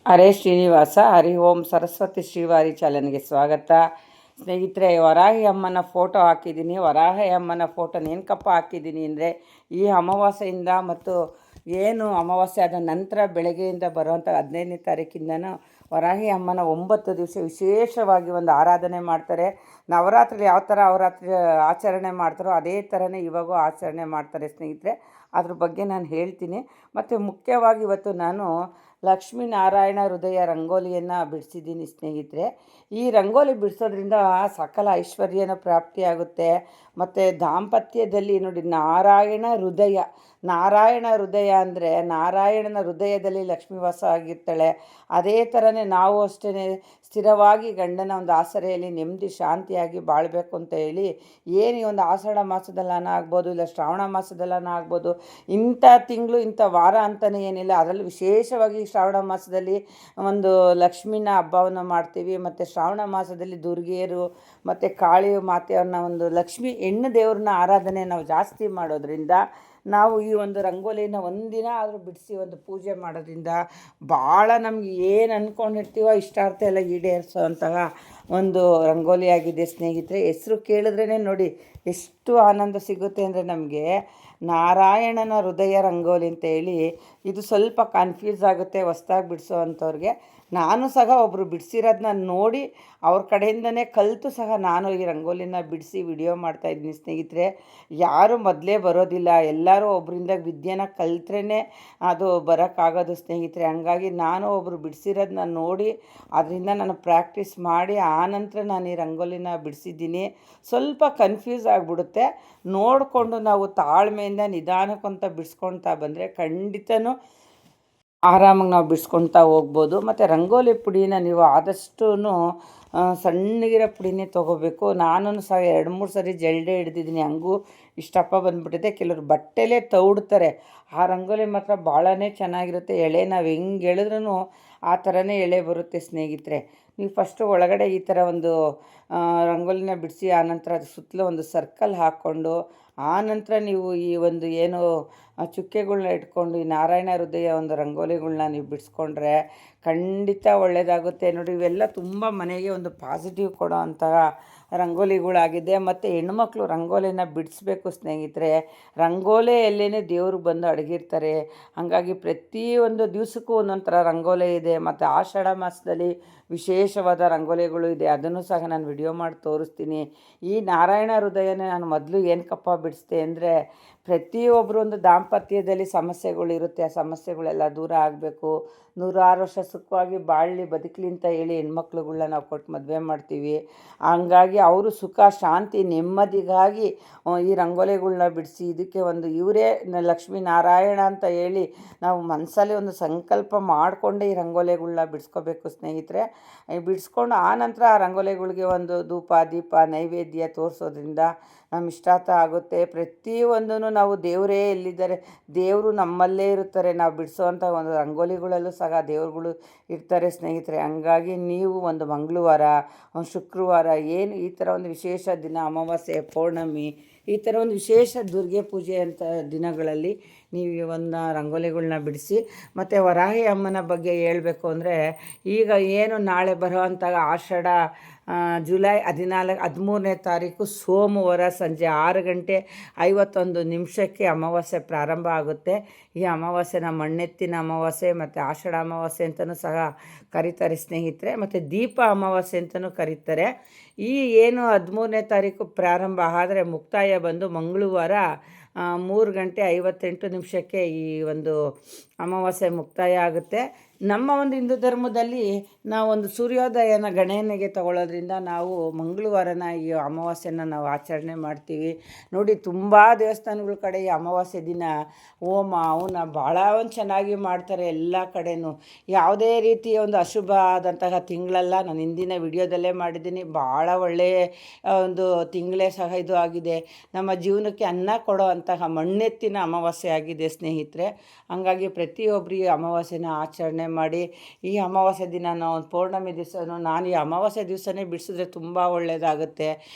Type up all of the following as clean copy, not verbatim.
ಹರೇ ಶ್ರೀನಿವಾಸ ಹರಿ ಓಂ ಸರಸ್ವತಿ ಶ್ರೀವಾರಿ ಚಾನಲ್ಗೆ ಸ್ವಾಗತ. ಸ್ನೇಹಿತರೆ, ವರಾಹಿ ಅಮ್ಮನ ಫೋಟೋ ಹಾಕಿದ್ದೀನಿ. ವರಾಹಿ ಅಮ್ಮನ ಫೋಟೋನ ಏನಕ್ಕಪ್ಪ ಹಾಕಿದ್ದೀನಿ ಅಂದರೆ, ಈ ಅಮಾವಾಸ್ಯೆಯಿಂದ ಮತ್ತು ಏನು ಅಮಾವಾಸ್ಯೆ ಆದ ನಂತರ ಬೆಳಗ್ಗೆಯಿಂದ ಬರುವಂಥ 15ನೇ ತಾರೀಕಿಂದನೂ ವರಾಹಿ ಅಮ್ಮನ 9 ದಿವಸ ವಿಶೇಷವಾಗಿ ಒಂದು ಆರಾಧನೆ ಮಾಡ್ತಾರೆ. ನವರಾತ್ರಿ ಯಾವ ಥರ ಅವರಾತ್ರಿ ಆಚರಣೆ ಮಾಡ್ತಾರೋ ಅದೇ ಥರನೇ ಇವಾಗೂ ಆಚರಣೆ ಮಾಡ್ತಾರೆ ಸ್ನೇಹಿತರೆ. ಅದ್ರ ಬಗ್ಗೆ ನಾನು ಹೇಳ್ತೀನಿ. ಮತ್ತು ಮುಖ್ಯವಾಗಿ ಇವತ್ತು ನಾನು ಲಕ್ಷ್ಮೀನಾರಾಯಣ ಹೃದಯ ರಂಗೋಲಿಯನ್ನು ಬಿಡಿಸಿದ್ದೀನಿ ಸ್ನೇಹಿತರೆ. ಈ ರಂಗೋಲಿ ಬಿಡಿಸೋದ್ರಿಂದ ಸಕಲ ಐಶ್ವರ್ಯನ ಪ್ರಾಪ್ತಿಯಾಗುತ್ತೆ. ಮತ್ತು ದಾಂಪತ್ಯದಲ್ಲಿ ನೋಡಿ, ನಾರಾಯಣ ಹೃದಯ ಅಂದರೆ ನಾರಾಯಣನ ಹೃದಯದಲ್ಲಿ ಲಕ್ಷ್ಮೀ ವಾಸ ಆಗಿರ್ತಾಳೆ. ಅದೇ ಥರನೇ ನಾವು ಅಷ್ಟೇ ಸ್ಥಿರವಾಗಿ ಗಂಡನ ಒಂದು ಆಸರೆಯಲ್ಲಿ ನೆಮ್ಮದಿ ಶಾಂತಿಯಾಗಿ ಬಾಳಬೇಕು ಅಂತ ಹೇಳಿ, ಏನು ಈ ಒಂದು ಆಷಾಢ ಮಾಸದಲ್ಲನ ಆಗ್ಬೋದು, ಇಲ್ಲ ಶ್ರಾವಣ ಮಾಸದಲ್ಲನ ಆಗ್ಬೋದು, ಇಂಥ ತಿಂಗಳು ಇಂಥ ವಾರ ಅಂತಲೇ ಏನಿಲ್ಲ. ಅದರಲ್ಲಿ ವಿಶೇಷವಾಗಿ ಶ್ರಾವಣ ಮಾಸದಲ್ಲಿ ಒಂದು ಲಕ್ಷ್ಮೀನ ಹಬ್ಬವನ್ನು ಮಾಡ್ತೀವಿ. ಮತ್ತು ಶ್ರಾವಣ ಮಾಸದಲ್ಲಿ ದುರ್ಗೆಯರು ಮತ್ತು ಕಾಳಿ ಮಾತೆಯವ್ರನ್ನ, ಒಂದು ಲಕ್ಷ್ಮಿ ಹೆಣ್ಣು ದೇವ್ರನ್ನ ಆರಾಧನೆ ನಾವು ಜಾಸ್ತಿ ಮಾಡೋದ್ರಿಂದ, ನಾವು ಈ ಒಂದು ರಂಗೋಲಿನ ಒಂದಿನ ಆದರೂ ಬಿಡಿಸಿ ಒಂದು ಪೂಜೆ ಮಾಡೋದ್ರಿಂದ ಭಾಳ ನಮ್ಗೆ ಏನು ಅಂದ್ಕೊಂಡಿರ್ತೀವೋ ಇಷ್ಟಾರ್ಥ ಎಲ್ಲ ಈಡೇರಿಸೋವಂತಹ ಒಂದು ರಂಗೋಲಿಯಾಗಿದೆ ಸ್ನೇಹಿತರೆ. ಹೆಸರು ಕೇಳಿದ್ರೇ ನೋಡಿ ಎಷ್ಟು ಆನಂದ ಸಿಗುತ್ತೆ ಅಂದರೆ ನಮಗೆ. ನಾರಾಯಣನ ಹೃದಯ ರಂಗೋಲಿ ಅಂತ ಹೇಳಿ, ಇದು ಸ್ವಲ್ಪ ಕನ್ಫ್ಯೂಸ್ ಆಗುತ್ತೆ ಹೊಸ್ದಾಗಿ ಬಿಡಿಸೋ ಅಂಥವ್ರಿಗೆ. ನಾನು ಸಹ ಒಬ್ಬರು ಬಿಡಿಸಿರೋದನ್ನ ನೋಡಿ ಅವ್ರ ಕಡೆಯಿಂದನೇ ಕಲಿತು ಸಹ ನಾನು ಈ ರಂಗೋಲಿನ ಬಿಡಿಸಿ ವಿಡಿಯೋ ಮಾಡ್ತಾಯಿದ್ದೀನಿ ಸ್ನೇಹಿತರೆ. ಯಾರೂ ಮೊದಲೇ ಬರೋದಿಲ್ಲ, ಎಲ್ಲರೂ ಒಬ್ಬರಿಂದ ವಿದ್ಯೆನ ಕಲ್ತ್ರೇ ಅದು ಬರೋಕ್ಕಾಗೋದು ಸ್ನೇಹಿತರೆ. ಹಂಗಾಗಿ ನಾನು ಒಬ್ಬರು ಬಿಡಿಸಿರೋದನ್ನ ನೋಡಿ ಅದರಿಂದ ನಾನು ಪ್ರಾಕ್ಟೀಸ್ ಮಾಡಿ ಆನಂತರ ನಾನು ಈ ರಂಗೋಲಿನ ಬಿಡಿಸಿದ್ದೀನಿ. ಸ್ವಲ್ಪ ಕನ್ಫ್ಯೂಸ್ ಆಗಿಬಿಡುತ್ತೆ. ನೋಡಿಕೊಂಡು ನಾವು ತಾಳ್ಮೆಯಿಂದ ನಿಧಾನಕ್ಕಂತ ಬಿಡಿಸ್ಕೊಳ್ತಾ ಬಂದರೆ ಖಂಡಿತನೂ ಆರಾಮಾಗಿ ನಾವು ಬಿಡಿಸ್ಕೊಳ್ತಾ ಹೋಗ್ಬೋದು. ಮತ್ತು ರಂಗೋಲಿ ಪುಡಿನ ನೀವು ಆದಷ್ಟು ಸಣ್ಣಗಿರೋ ಪುಡಿನೇ ತೊಗೋಬೇಕು. ನಾನು ಸಹ 2-3 ಸರಿ ಜಲ್ಡೆ ಹಿಡ್ದಿದ್ದೀನಿ, ಹಂಗೂ ಇಷ್ಟಪ್ಪ ಬಂದುಬಿಟ್ಟಿದೆ. ಕೆಲವರು ಬಟ್ಟೆಲೇ ತೌಡ್ತಾರೆ. ಆ ರಂಗೋಲಿ ಮಾತ್ರ ಭಾಳನೇ ಚೆನ್ನಾಗಿರುತ್ತೆ. ಎಳೆ ನಾವು ಹೆಂಗೆ ಎಳೆದ್ರೂ ಆ ಥರನೇ ಎಳೆ ಬರುತ್ತೆ ಸ್ನೇಹಿತರೆ. ನೀವು ಫಸ್ಟು ಒಳಗಡೆ ಈ ಥರ ಒಂದು ರಂಗೋಲಿನ ಬಿಡಿಸಿ, ಆನಂತರ ಅದು ಸುತ್ತಲೂ ಒಂದು ಸರ್ಕಲ್ ಹಾಕ್ಕೊಂಡು, ಆನಂತರ ನೀವು ಈ ಒಂದು ಏನು ಚುಕ್ಕೆಗಳ್ನ ಇಟ್ಕೊಂಡು ಈ ನಾರಾಯಣ ಹೃದಯ ಒಂದು ರಂಗೋಲಿಗಳ್ನ ನೀವು ಬಿಡಿಸ್ಕೊಂಡ್ರೆ ಖಂಡಿತ ಒಳ್ಳೆಯದಾಗುತ್ತೆ. ನೋಡಿ, ಇವೆಲ್ಲ ತುಂಬ ಮನೆಗೆ ಒಂದು ಪಾಸಿಟಿವ್ ಕೊಡೋ ಅಂತಹ ರಂಗೋಲಿಗಳಾಗಿದೆ. ಮತ್ತು ಹೆಣ್ಮಕ್ಳು ರಂಗೋಲಿನ ಬಿಡಿಸ್ಬೇಕು ಸ್ನೇಹಿತರೆ. ರಂಗೋಲಿಯಲ್ಲೇ ದೇವರು ಬಂದು ಅಡಗಿರ್ತಾರೆ. ಹಾಗಾಗಿ ಪ್ರತಿಯೊಂದು ದಿವಸಕ್ಕೂ ಒಂದೊಂದು ಥರ ರಂಗೋಲಿ ಇದೆ. ಮತ್ತು ಆಷಾಢ ಮಾಸದಲ್ಲಿ ವಿಶೇಷವಾದ ರಂಗೋಲಿಗಳು ಇದೆ, ಅದನ್ನು ಸಹ ನಾನು ವಿಡಿಯೋ ಮಾಡಿ ತೋರಿಸ್ತೀನಿ. ಈ ನಾರಾಯಣ ಹೃದಯನೇ ನಾನು ಮೊದಲು ಏನಕ್ಕಪ್ಪ ಬಿಡಿಸ್ದೆ ಅಂದರೆ, ಪ್ರತಿಯೊಬ್ಬರು ಒಂದು ದಾಂಪತ್ಯದಲ್ಲಿ ಸಮಸ್ಯೆಗಳಿರುತ್ತೆ. ಆ ಸಮಸ್ಯೆಗಳೆಲ್ಲ ದೂರ ಆಗಬೇಕು, 106 ವರ್ಷ ಸುಖವಾಗಿ ಬಾಳಲಿ ಬದುಕಲಿ ಅಂತ ಹೇಳಿ ಹೆಣ್ಮಕ್ಳುಗಳನ್ನ ನಾವು ಕೊಟ್ಟು ಮದುವೆ ಮಾಡ್ತೀವಿ. ಹಂಗಾಗಿ ಅವರು ಸುಖ ಶಾಂತಿ ನೆಮ್ಮದಿಗಾಗಿ ಈ ರಂಗೋಲಿಗಳ್ನ ಬಿಡಿಸಿ, ಇದಕ್ಕೆ ಒಂದು ಇವರೇ ಲಕ್ಷ್ಮೀನಾರಾಯಣ ಅಂತ ಹೇಳಿ ನಾವು ಮನಸ್ಸಲ್ಲಿ ಒಂದು ಸಂಕಲ್ಪ ಮಾಡಿಕೊಂಡೇ ಈ ರಂಗೋಲಿಗಳ್ನ ಬಿಡಿಸ್ಕೋಬೇಕು ಸ್ನೇಹಿತರೆ. ಬಿಡಿಸ್ಕೊಂಡು ಆನಂತರ ಆ ರಂಗೋಲಿಗಳಿಗೆ ಒಂದು ಧೂಪ ದೀಪ ನೈವೇದ್ಯ ತೋರಿಸೋದ್ರಿಂದ ನಮ್ಮ ಇಷ್ಟಾರ್ಥ ಆಗುತ್ತೆ. ಪ್ರತಿಯೊಂದೂ ನಾವು ದೇವರೇ ಎಲ್ಲಿದ್ದಾರೆ, ದೇವರು ನಮ್ಮಲ್ಲೇ ಇರುತ್ತಾರೆ. ನಾವು ಬಿಡಿಸೋವಂಥ ಒಂದು ರಂಗೋಲಿಗಳಲ್ಲೂ ಸಹ ದೇವರುಗಳು ಇರ್ತಾರೆ ಸ್ನೇಹಿತರೆ. ಹಂಗಾಗಿ ನೀವು ಒಂದು ಮಂಗಳವಾರ, ಒಂದು ಶುಕ್ರವಾರ, ಏನು ಈ ಥರ ಒಂದು ವಿಶೇಷ ದಿನ, ಅಮಾವಾಸ್ಯೆ, ಪೌರ್ಣಮಿ, ಈ ಥರ ಒಂದು ವಿಶೇಷ ದುರ್ಗೆ ಪೂಜೆ ಅಂತ ದಿನಗಳಲ್ಲಿ ನೀವು ಒಂದು ರಂಗೋಲಿಗಳ್ನ ಬಿಡಿಸಿ. ಮತ್ತು ವರಾಹಿ ಅಮ್ಮನ ಬಗ್ಗೆ ಹೇಳಬೇಕು ಅಂದರೆ, ಈಗ ಏನು ನಾಳೆ ಬರುವಂಥ ಆಷಾಢ ಜುಲೈ 13ನೇ ತಾರೀಕು ಸೋಮವಾರ ಸಂಜೆ 6:51 ಅಮಾವಾಸ್ಯೆ ಪ್ರಾರಂಭ ಆಗುತ್ತೆ. ಈ ಅಮಾವಾಸ್ಯೆನ ಮಣ್ಣೆತ್ತಿನ ಅಮಾವಾಸ್ಯೆ ಮತ್ತು ಆಷಾಢ ಅಮಾವಾಸ್ಯೆ ಅಂತಲೂ ಸಹ ಕರೀತಾರೆ ಸ್ನೇಹಿತರೆ. ಮತ್ತು ದೀಪ ಅಮಾವಾಸ್ಯೆ ಅಂತಲೂ ಕರೀತಾರೆ. ಈ ಏನು 13ನೇ ತಾರೀಕು ಪ್ರಾರಂಭ ಆದರೆ ಮುಕ್ತಾಯ ಬಂದು ಮಂಗಳವಾರ 3:58 ಈ ಒಂದು ಅಮಾವಾಸ್ಯೆ ಮುಕ್ತಾಯ ಆಗುತ್ತೆ. ನಮ್ಮ ಒಂದು ಹಿಂದೂ ಧರ್ಮದಲ್ಲಿ ನಾವು ಒಂದು ಸೂರ್ಯೋದಯನ ಗಣನೆಗೆ ತಗೊಳ್ಳೋದ್ರಿಂದ ನಾವು ಮಂಗಳವಾರನ ಈ ಅಮಾವಾಸ್ಯೆನ ನಾವು ಆಚರಣೆ ಮಾಡ್ತೀವಿ. ನೋಡಿ, ತುಂಬ ದೇವಸ್ಥಾನಗಳ ಕಡೆ ಈ ಅಮಾವಾಸ್ಯೆ ದಿನ ಹೋಮ ಅವನ್ನ ಭಾಳ ಒಂದು ಚೆನ್ನಾಗಿ ಮಾಡ್ತಾರೆ ಎಲ್ಲ ಕಡೆಯೂ. ಯಾವುದೇ ರೀತಿಯ ಒಂದು ಅಶುಭ ಆದಂತಹ ತಿಂಗಳಲ್ಲ. ನಾನು ಹಿಂದಿನ ವಿಡಿಯೋದಲ್ಲೇ ಮಾಡಿದ್ದೀನಿ. ಭಾಳ ಒಳ್ಳೆಯ ಒಂದು ತಿಂಗಳೇ ಸಹ ಇದು ಆಗಿದೆ. ನಮ್ಮ ಜೀವನಕ್ಕೆ ಅನ್ನ ಕೊಡೋ ಅಂತಹ ಮಣ್ಣೆತ್ತಿನ ಅಮಾವಾಸ್ಯೆ ಆಗಿದೆ ಸ್ನೇಹಿತರೆ. ಹಾಗಾಗಿ ಪ್ರತಿಯೊಬ್ಬರು ಈ ಅಮಾವಾಸ್ಯೆನ ಆಚರಣೆ ಮಾಡಿ, ಈ ಅಮಾವಾಸ್ಯೆ ದಿನ ನಾವು ಒಂದು ಪೌರ್ಣಮಿ ದಿವಸನೂ ನಾನು ಈ ಅಮಾವಾಸ್ಯೆ ದಿವಸನೇ ಬಿಡಿಸಿದ್ರೆ ತುಂಬ ಒಳ್ಳೆಯದಾಗುತ್ತೆ.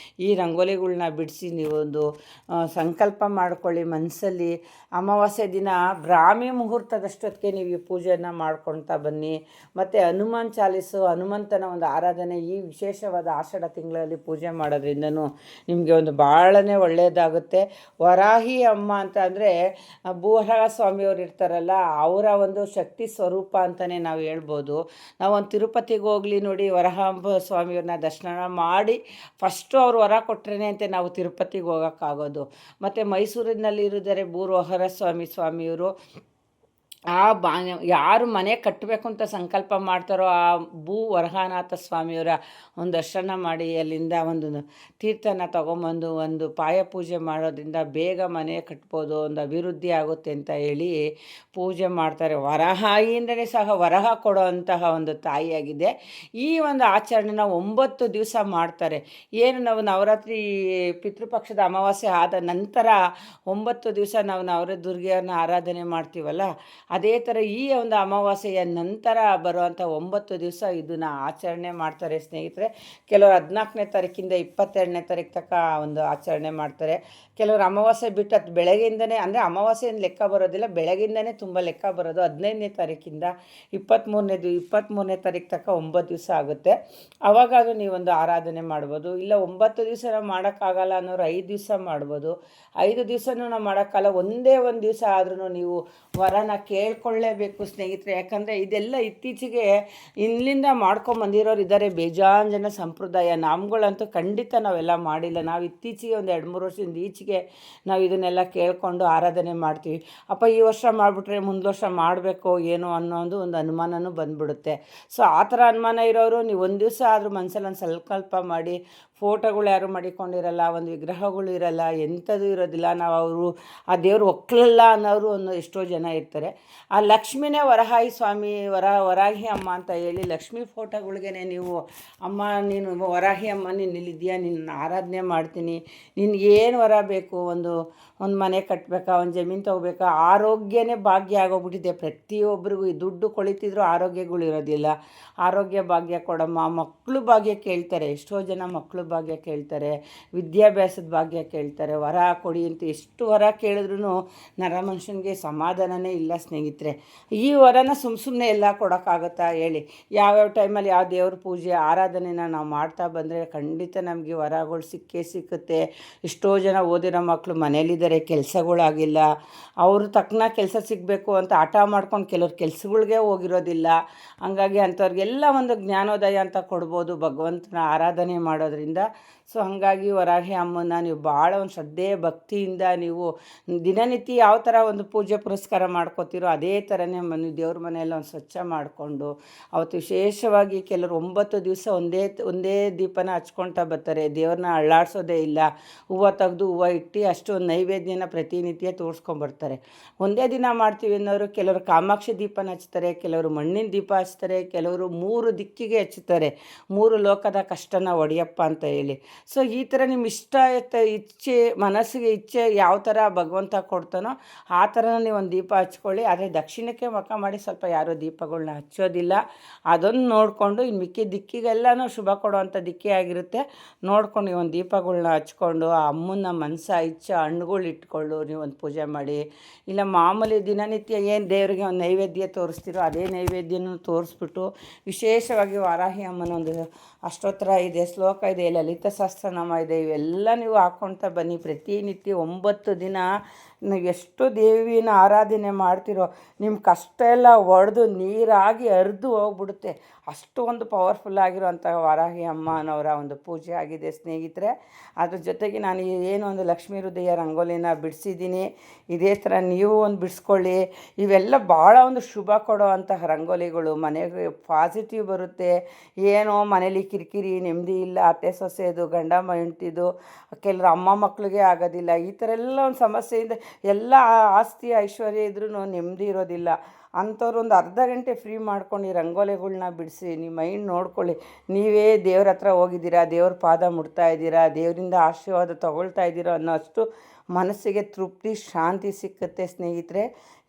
ಈ ರಂಗೋಲಿಗಳ್ನ ಬಿಡಿಸಿ ನೀವೊಂದು ಸಂಕಲ್ಪ ಮಾಡ್ಕೊಳ್ಳಿ ಮನಸ್ಸಲ್ಲಿ. ಅಮಾವಾಸ್ಯೆ ದಿನ ಬ್ರಾಹ್ಮಿ ಮುಹೂರ್ತದಷ್ಟೊತ್ತಿಗೆ ನೀವು ಈ ಪೂಜೆಯನ್ನು ಮಾಡ್ಕೊಳ್ತಾ ಬನ್ನಿ. ಮತ್ತು ಹನುಮಾನ್ ಚಾಲೀಸು, ಹನುಮಂತನ ಒಂದು ಆರಾಧನೆ ಈ ವಿಶೇಷವಾದ ಆಷಾಢ ತಿಂಗಳಲ್ಲಿ ಪೂಜೆ ಮಾಡೋದ್ರಿಂದನೂ ನಿಮಗೆ ಒಂದು ಭಾಳನೇ ಒಳ್ಳೆಯದಾಗುತ್ತೆ. ವರಾಹಿ ಅಮ್ಮ ಅಂತ ಅಂದರೆ ಭೂವರಾಹ ಸ್ವಾಮಿಯವರು ಇರ್ತಾರಲ್ಲ, ಅವರ ಒಂದು ಶಕ್ತಿ ಸ್ವರೂಪ ಅಂತಲೇ ನಾವು ಹೇಳ್ಬೋದು. ನಾವೊಂದು ತಿರುಪತಿಗೆ ಹೋಗಲಿ ನೋಡಿ, ವರಾಹಾಂಬ ಸ್ವಾಮಿಯವ್ರನ್ನ ದರ್ಶನ ಮಾಡಿ ಫಸ್ಟು ಅವ್ರು ವರ ಕೊಟ್ಟರೆ ಅಂತ ನಾವು ತಿರುಪತಿಗೆ ಹೋಗೋಕ್ಕಾಗೋದು. ಮತ್ತು ಮೈಸೂರಿನಲ್ಲಿ ಇರಿದ್ದಾರೆ ಭೂವರಾಹ ಸ್ವಾಮಿಯವರು. ಯಾರು ಮನೆ ಕಟ್ಟಬೇಕು ಅಂತ ಸಂಕಲ್ಪ ಮಾಡ್ತಾರೋ ಆ ಭೂ ವರಹಾನಾಥ ಸ್ವಾಮಿಯವರ ಒಂದು ದರ್ಶನ ಮಾಡಿ ಅಲ್ಲಿಂದ ಒಂದು ತೀರ್ಥನ ತೊಗೊಂಬಂದು ಒಂದು ಪಾಯ ಪೂಜೆ ಮಾಡೋದ್ರಿಂದ ಬೇಗ ಮನೆ ಕಟ್ಬೋದು, ಒಂದು ಅಭಿವೃದ್ಧಿ ಆಗುತ್ತೆ ಅಂತ ಹೇಳಿ ಪೂಜೆ ಮಾಡ್ತಾರೆ. ವರಹಾಯಿಂದಲೇ ಸಹ ವರಹ ಕೊಡೋ ಅಂತಹ ಒಂದು ತಾಯಿಯಾಗಿದೆ. ಈ ಒಂದು ಆಚರಣೆನ 9 ದಿವಸ ಮಾಡ್ತಾರೆ. ಏನು ನಾವು ನವರಾತ್ರಿ ಪಿತೃಪಕ್ಷದ ಅಮಾವಾಸ್ಯೆ ಆದ ನಂತರ 9 ದಿವಸ ನಾವು ನವದುರ್ಗೆಯವ್ರನ್ನ ಆರಾಧನೆ ಮಾಡ್ತೀವಲ್ಲ, ಅದೇ ಥರ ಈ ಒಂದು ಅಮಾವಾಸ್ಯೆಯ ನಂತರ ಬರುವಂಥ 9 ದಿವಸ ಇದನ್ನು ಆಚರಣೆ ಮಾಡ್ತಾರೆ ಸ್ನೇಹಿತರೆ. ಕೆಲವರು 14ನೇ ತಾರೀಕಿಂದ 22ನೇ ತಾರೀಕು ತನಕ ಒಂದು ಆಚರಣೆ ಮಾಡ್ತಾರೆ. ಕೆಲವರು ಅಮಾವಾಸ್ಯೆ ಬಿಟ್ಟು ಅದು ಬೆಳಗ್ಗೆಯಿಂದನೇ, ಅಂದರೆ ಅಮಾವಾಸ್ಯೆಯಿಂದ ಲೆಕ್ಕ ಬರೋದಿಲ್ಲ, ಬೆಳಗ್ಗಿಂದನೇ ತುಂಬ ಲೆಕ್ಕ ಬರೋದು. 15ನೇ ತಾರೀಕಿಂದ 23ನೇ ತಾರೀಕು ತನಕ 9 ದಿವಸ ಆಗುತ್ತೆ. ಆವಾಗಾದರೂ ನೀವೊಂದು ಆರಾಧನೆ ಮಾಡ್ಬೋದು. ಇಲ್ಲ 9 ದಿವಸ ನಾವು ಮಾಡೋಕ್ಕಾಗಲ್ಲ ಅನ್ನೋರು 5 ದಿವಸ ಮಾಡ್ಬೋದು. 5 ದಿವಸನೂ ನಾವು ಮಾಡೋಕ್ಕಲ್ಲ, ಒಂದೇ ಒಂದು ದಿವಸ ಆದ್ರೂ ನೀವು ವರನ ಕೇಳ್ಕೊಳ್ಳೇಬೇಕು ಸ್ನೇಹಿತರೆ. ಯಾಕಂದರೆ ಇದೆಲ್ಲ ಇತ್ತೀಚೆಗೆ ಇಲ್ಲಿಂದ ಮಾಡ್ಕೊಂಬಂದಿರೋರು ಇದ್ದಾರೆ, ಬೇಜಾನ್ ಜನ ಸಂಪ್ರದಾಯ. ನಮ್ಗಳಂತೂ ಖಂಡಿತ ನಾವೆಲ್ಲ ಮಾಡಿಲ್ಲ. ನಾವು ಇತ್ತೀಚೆಗೆ ಒಂದು 2-3 ವರ್ಷದಿಂದ ಈಚೆಗೆ ನಾವು ಇದನ್ನೆಲ್ಲ ಕೇಳಿಕೊಂಡು ಆರಾಧನೆ ಮಾಡ್ತೀವಿ. ಅಪ್ಪ ಈ ವರ್ಷ ಮಾಡಿಬಿಟ್ರೆ ಮುಂದೆ ವರ್ಷ ಮಾಡಬೇಕೋ ಏನೋ ಅನ್ನೋದು ಒಂದು ಅನುಮಾನನೂ ಬಂದುಬಿಡುತ್ತೆ. ಸೊ ಆ ಥರ ಅನುಮಾನ ಇರೋರು ನೀವು ಒಂದು ದಿವಸ ಆದರೂ ಮನಸ್ಸಲ್ಲಿ ಒಂದು ಸಂಕಲ್ಪ ಮಾಡಿ. ಫೋಟೋಗಳು ಯಾರು ಮಾಡಿಕೊಂಡಿರಲ್ಲ, ಒಂದು ವಿಗ್ರಹಗಳು ಇರಲ್ಲ, ಎಂಥದ್ದು ಇರೋದಿಲ್ಲ. ನಾವು ಅವರು ಆ ದೇವರು ಒಕ್ಕಲಲ್ಲ ಅನ್ನೋರು ಎಷ್ಟೋ ಜನ ಇರ್ತಾರೆ. ಆ ಲಕ್ಷ್ಮಿನೇ ವರಹಾಯಿ ಸ್ವಾಮಿ, ವರಾಹಿ ಅಮ್ಮ ಅಂತ ಹೇಳಿ ಲಕ್ಷ್ಮೀ ಫೋಟೋಗಳ್ಗೆ ನೀವು ಅಮ್ಮ ನೀನು ವರಾಹಿ ಅಮ್ಮ ನೀನು ಇಲ್ಲಿದ್ದೀಯಾ, ನಿನ್ನ ಆರಾಧನೆ ಮಾಡ್ತೀನಿ, ನಿನಗೇನು ವರ ಬೇಕು, ಒಂದು ಮನೆ ಕಟ್ಟಬೇಕಾ, ಒಂದು ಜಮೀನು ತೊಗೋಬೇಕಾ, ಆರೋಗ್ಯನೇ ಭಾಗ್ಯ ಆಗೋಗ್ಬಿಟ್ಟಿದೆ ಪ್ರತಿಯೊಬ್ಬರಿಗೂ. ಈ ದುಡ್ಡು ಕೊಳಿತಿದ್ರು ಆರೋಗ್ಯಗಳಿರೋದಿಲ್ಲ. ಆರೋಗ್ಯ ಭಾಗ್ಯ ಕೊಡಮ್ಮ, ಮಕ್ಕಳು ಭಾಗ್ಯ ಕೇಳ್ತಾರೆ, ಎಷ್ಟೋ ಜನ ಮಕ್ಕಳು ಭಾಗ್ಯ ಕೇಳ್ತಾರೆ, ವಿದ್ಯಾಭ್ಯಾಸದ ಭಾಗ್ಯ ಕೇಳ್ತಾರೆ. ವರ ಕೊಡಿ ಅಂತ ಎಷ್ಟು ವರ ಕೇಳಿದ್ರೂ ಮನುಷ್ಯನಿಗೆ ಸಮಾಧಾನನೇ ಇಲ್ಲ ಸ್ನೇಹಿತರೆ. ಈ ವರನ ಸುಮ್ಮನೆ ಎಲ್ಲ ಕೊಡೋಕ್ಕಾಗುತ್ತಾ ಹೇಳಿ? ಯಾವ್ಯಾವ ಟೈಮಲ್ಲಿ ಯಾವ ದೇವ್ರ ಪೂಜೆ ಆರಾಧನೆನ ನಾವು ಮಾಡ್ತಾ ಬಂದರೆ ಖಂಡಿತ ನಮಗೆ ವರಗಳು ಸಿಕ್ಕುತ್ತೆ. ಎಷ್ಟೋ ಜನ ಓದಿರೋ ಮಕ್ಕಳು ಮನೇಲಿದ್ದಾರೆ, ಕೆಲಸಗಳಾಗಿಲ್ಲ, ಅವರು ತಕ್ಕನ ಕೆಲಸ ಸಿಗಬೇಕು ಅಂತ ಹಠ ಮಾಡ್ಕೊಂಡು ಕೆಲವ್ರು ಕೆಲಸಗಳ್ಗೆ ಹೋಗಿರೋದಿಲ್ಲ. ಹಂಗಾಗಿ ಅಂಥವ್ರಿಗೆಲ್ಲ ಒಂದು ಜ್ಞಾನೋದಯ ಅಂತ ಕೊಡ್ಬೋದು ಭಗವಂತನ ಆರಾಧನೆ ಮಾಡೋದ್ರಿಂದ. ಸೊ ಹಾಗಾಗಿ ವರಾಹಿ ಅಮ್ಮನ ನೀವು ಭಾಳ ಒಂದು ಶ್ರದ್ಧೆ ಭಕ್ತಿಯಿಂದ ನೀವು ದಿನನಿತ್ಯ ಯಾವ ಥರ ಒಂದು ಪೂಜೆ ಪುರಸ್ಕಾರ ಮಾಡ್ಕೋತೀರೋ ಅದೇ ಥರನೇ ದೇವ್ರ ಮನೆಯೆಲ್ಲ ಒಂದು ಸ್ವಚ್ಛ ಮಾಡಿಕೊಂಡು ಅವತ್ತು ವಿಶೇಷವಾಗಿ ಕೆಲವರು 9 ದಿವಸ ಒಂದೇ ದೀಪನ ಹಚ್ಕೊಳ್ತಾ ಬರ್ತಾರೆ. ದೇವ್ರನ್ನ ಅಳ್ಳಾಡ್ಸೋದೇ ಇಲ್ಲ. ಹೂವು ತೆಗೆದು ಹೂವು ಇಟ್ಟು ಅಷ್ಟು ಒಂದು ನೈವೇದ್ಯನ ಪ್ರತಿನಿತ್ಯ ತೋರಿಸ್ಕೊಂಬರ್ತಾರೆ. ಒಂದೇ ದಿನ ಮಾಡ್ತೀವಿ ಅನ್ನೋರು ಕೆಲವರು ಕಾಮಾಕ್ಷಿ ದೀಪನ ಹಚ್ತಾರೆ, ಕೆಲವರು ಮಣ್ಣಿನ ದೀಪ ಹಚ್ತಾರೆ, ಕೆಲವರು 3 ದಿಕ್ಕಿಗೆ ಹಚ್ತಾರೆ, 3 ಲೋಕದ ಕಷ್ಟನ ಒಡೆಯಪ್ಪ ಅಂತ ಹೇಳಿ. ಸೊ ಈ ಥರ ನಿಮ್ಮ ಇಚ್ಛೆ ಮನಸ್ಸಿಗೆ ಇಚ್ಛೆ ಯಾವ ಥರ ಭಗವಂತ ಕೊಡ್ತಾನೋ ಆ ಥರ ನೀವು ಒಂದು ದೀಪ ಹಚ್ಕೊಳ್ಳಿ. ಆದರೆ ದಕ್ಷಿಣಕ್ಕೆ ಮುಖ ಮಾಡಿ ಸ್ವಲ್ಪ ಯಾರೂ ದೀಪಗಳನ್ನ ಹಚ್ಚೋದಿಲ್ಲ. ಅದನ್ನು ನೋಡಿಕೊಂಡು ಇನ್ನು ಮಿಕ್ಕಿದ ದಿಕ್ಕಿಗೆಲ್ಲನೂ ಶುಭ ಕೊಡುವಂಥ ದಿಕ್ಕೇ ಆಗಿರುತ್ತೆ. ನೋಡ್ಕೊಂಡು ನೀವು ಒಂದು ದೀಪಗಳನ್ನ ಹಚ್ಕೊಂಡು ಆ ಅಮ್ಮನ ಮನಸ ಇಚ್ಛೆ ಹಣ್ಣುಗಳು ಇಟ್ಕೊಂಡು ನೀವು ಒಂದು ಪೂಜೆ ಮಾಡಿ. ಇಲ್ಲ ಮಾಮೂಲಿ ದಿನನಿತ್ಯ ಏನು ದೇವರಿಗೆ ಒಂದು ನೈವೇದ್ಯ ತೋರಿಸ್ತೀರೋ ಅದೇ ನೈವೇದ್ಯನೂ ತೋರಿಸ್ಬಿಟ್ಟು ವಿಶೇಷವಾಗಿ ವಾರಾಹಿ ಅಮ್ಮನ ಒಂದು ಅಷ್ಟೋತ್ತರ ಇದೆ, ಶ್ಲೋಕ ಇದೆ, ಲಲಿತ ಸಹಸ್ರನಾಮ ಇದೆ, ಇವೆಲ್ಲ ನೀವು ಹಾಕ್ಕೊಳ್ತಾ ಬನ್ನಿ. ಪ್ರತಿನಿತ್ಯ 9 ದಿನ ನೀವು ಎಷ್ಟು ದೇವಿನ ಆರಾಧನೆ ಮಾಡ್ತಿರೋ ನಿಮ್ಮ ಕಷ್ಟ ಎಲ್ಲ ಒಡೆದು ನೀರಾಗಿ ಹರಿದು ಹೋಗ್ಬಿಡುತ್ತೆ. ಅಷ್ಟು ಒಂದು ಪವರ್ಫುಲ್ ಆಗಿರೋಂಥ ವಾರಾಹಿ ಅಮ್ಮನವರ ಒಂದು ಪೂಜೆ ಆಗಿದೆ ಸ್ನೇಹಿತರೆ. ಅದ್ರ ಜೊತೆಗೆ ನಾನು ಏನು ಒಂದು ಲಕ್ಷ್ಮೀ ಹೃದಯ ರಂಗೋಲಿನ ಬಿಡಿಸಿದ್ದೀನಿ. ಇದೇ ಥರ ನೀವು ಒಂದು ಬಿಡಿಸ್ಕೊಳ್ಳಿ. ಇವೆಲ್ಲ ಭಾಳ ಒಂದು ಶುಭ ಕೊಡೋ ಅಂತಹ ರಂಗೋಲಿಗಳು. ಮನೆಗೆ ಪಾಸಿಟಿವ್ ಬರುತ್ತೆ. ಏನೋ ಮನೇಲಿ ಕಿರಿಕಿರಿ ನೆಮ್ಮದಿ ಇಲ್ಲ, ಅತ್ತೆ ಸೊಸೆದು ಗಂಡ ಹೆಂಡ್ತಿದು, ಕೆಲವರು ಅಮ್ಮ ಮಕ್ಕಳಿಗೆ ಆಗೋದಿಲ್ಲ, ಈ ಥರ ಎಲ್ಲ ಒಂದು ಸಮಸ್ಯೆಯಿಂದ ಎಲ್ಲ ಆಸ್ತಿ ಐಶ್ವರ್ಯ ಇದ್ರೂ ನೆಮ್ಮದಿ ಇರೋದಿಲ್ಲ. ಅಂಥವ್ರು ಒಂದು ಅರ್ಧ ಗಂಟೆ ಫ್ರೀ ಮಾಡ್ಕೊಂಡು ಈ ರಂಗೋಲಿಗಳ್ನ ಬಿಡಿಸಿ ನಿಮ್ಮ ಮೈಂಡ್ ನೋಡ್ಕೊಳ್ಳಿ. ನೀವೇ ದೇವ್ರ ಹತ್ರ ಹೋಗಿದ್ದೀರಾ, ದೇವ್ರ ಪಾದ ಮುಟ್ತಾ ಇದ್ದೀರಾ, ದೇವರಿಂದ ಆಶೀರ್ವಾದ ತೊಗೊಳ್ತಾ ಇದ್ದೀರಾ ಅನ್ನೋ ಅಷ್ಟು ಮನಸ್ಸಿಗೆ ತೃಪ್ತಿ ಶಾಂತಿ ಸಿಕ್ಕುತ್ತೆ ಸ್ನೇಹಿತರೆ.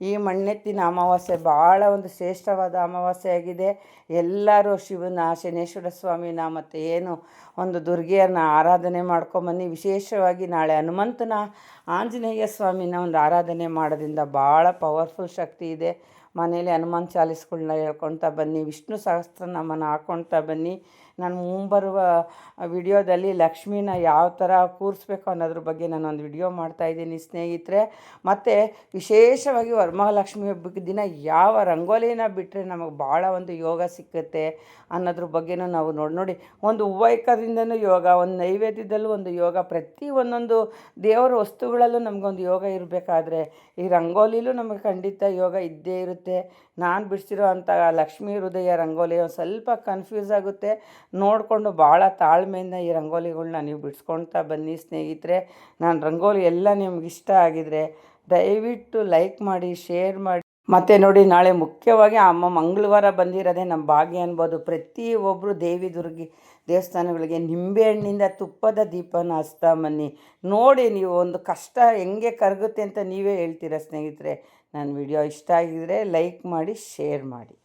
ಈ ಮಣ್ಣೆತ್ತಿನ ಅಮಾವಾಸ್ಯೆ ಭಾಳ ಒಂದು ಶ್ರೇಷ್ಠವಾದ ಅಮಾವಾಸ್ಯೆ ಆಗಿದೆ. ಎಲ್ಲರೂ ಶಿವನ, ಶನೇಶ್ವರ ಸ್ವಾಮಿನ ಮತ್ತು ಏನು ಒಂದು ದುರ್ಗೆಯನ್ನ ಆರಾಧನೆ ಮಾಡ್ಕೊಂಬನ್ನಿ. ವಿಶೇಷವಾಗಿ ನಾಳೆ ಹನುಮಂತನ, ಆಂಜನೇಯ ಸ್ವಾಮಿನ ಒಂದು ಆರಾಧನೆ ಮಾಡೋದ್ರಿಂದ ಭಾಳ ಪವರ್ಫುಲ್ ಶಕ್ತಿ ಇದೆ. ಮನೇಲಿ ಹನುಮಾನ್ ಚಾಲೀಸ್ಗಳನ್ನ ಹೇಳ್ಕೊಳ್ತಾ ಬನ್ನಿ, ವಿಷ್ಣು ಸಹಸ್ರನಾಮನ ಹಾಕ್ಕೊಳ್ತಾ ಬನ್ನಿ. ನಾನು ಮುಂಬರುವ ವಿಡಿಯೋದಲ್ಲಿ ಲಕ್ಷ್ಮೀನ ಯಾವ ಥರ ಕೂರಿಸ್ಬೇಕು ಅನ್ನೋದ್ರ ಬಗ್ಗೆ ನಾನೊಂದು ವಿಡಿಯೋ ಮಾಡ್ತಾಯಿದ್ದೀನಿ ಸ್ನೇಹಿತರೆ. ಮತ್ತು ವಿಶೇಷವಾಗಿ ವರಮಹಾಲಕ್ಷ್ಮಿ ಹಬ್ಬದ ದಿನ ಯಾವ ರಂಗೋಲಿನ ಬಿಟ್ಟರೆ ನಮಗೆ ಭಾಳ ಒಂದು ಯೋಗ ಸಿಕ್ಕುತ್ತೆ ಅನ್ನೋದ್ರ ಬಗ್ಗೆನೂ ನಾವು ನೋಡಿ ಒಂದು ಹೂವೈಕದಿಂದನೂ ಯೋಗ, ಒಂದು ನೈವೇದ್ಯದಲ್ಲೂ ಒಂದು ಯೋಗ, ಪ್ರತಿ ಒಂದೊಂದು ದೇವರ ವಸ್ತುಗಳಲ್ಲೂ ನಮಗೊಂದು ಯೋಗ ಇರಬೇಕಾದ್ರೆ ಈ ರಂಗೋಲಿಲೂ ನಮಗೆ ಖಂಡಿತ ಯೋಗ ಇದ್ದೇ ಇರುತ್ತೆ. ನಾನು ಬಿಡಿಸಿರೋ ಅಂಥ ಲಕ್ಷ್ಮೀ ಹೃದಯ ರಂಗೋಲಿ ಒಂದು ಸ್ವಲ್ಪ ಕನ್ಫ್ಯೂಸ್ ಆಗುತ್ತೆ. ನೋಡಿಕೊಂಡು ಭಾಳ ತಾಳ್ಮೆಯಿಂದ ಈ ರಂಗೋಲಿಗಳ್ನ ನೀವು ಬಿಡಿಸ್ಕೊಳ್ತಾ ಬನ್ನಿ ಸ್ನೇಹಿತರೆ. ನಾನು ರಂಗೋಲಿ ಎಲ್ಲ ನಿಮ್ಗೆ ಇಷ್ಟ ಆಗಿದರೆ ದಯವಿಟ್ಟು ಲೈಕ್ ಮಾಡಿ, ಶೇರ್ ಮಾಡಿ. ಮತ್ತು ನೋಡಿ, ನಾಳೆ ಮುಖ್ಯವಾಗಿ ಮಂಗಳವಾರ ಬಂದಿರೋದೇ ನಮ್ಮ ಭಾಗ್ಯ ಅನ್ಬೋದು. ಪ್ರತಿಯೊಬ್ಬರು ದೇವಿ ದುರ್ಗಿ ದೇವಸ್ಥಾನಗಳಿಗೆ ನಿಂಬೆಹಣ್ಣಿಂದ ತುಪ್ಪದ ದೀಪನ ಹಚ್ತಾ ಬನ್ನಿ. ನೋಡಿ, ನೀವು ಒಂದು ಕಷ್ಟ ಹೆಂಗೆ ಕರಗುತ್ತೆ ಅಂತ ನೀವೇ ಹೇಳ್ತೀರ ಸ್ನೇಹಿತರೆ. ನನ್ನ ವಿಡಿಯೋ ಇಷ್ಟ ಆಗಿದರೆ ಲೈಕ್ ಮಾಡಿ, ಶೇರ್ ಮಾಡಿ.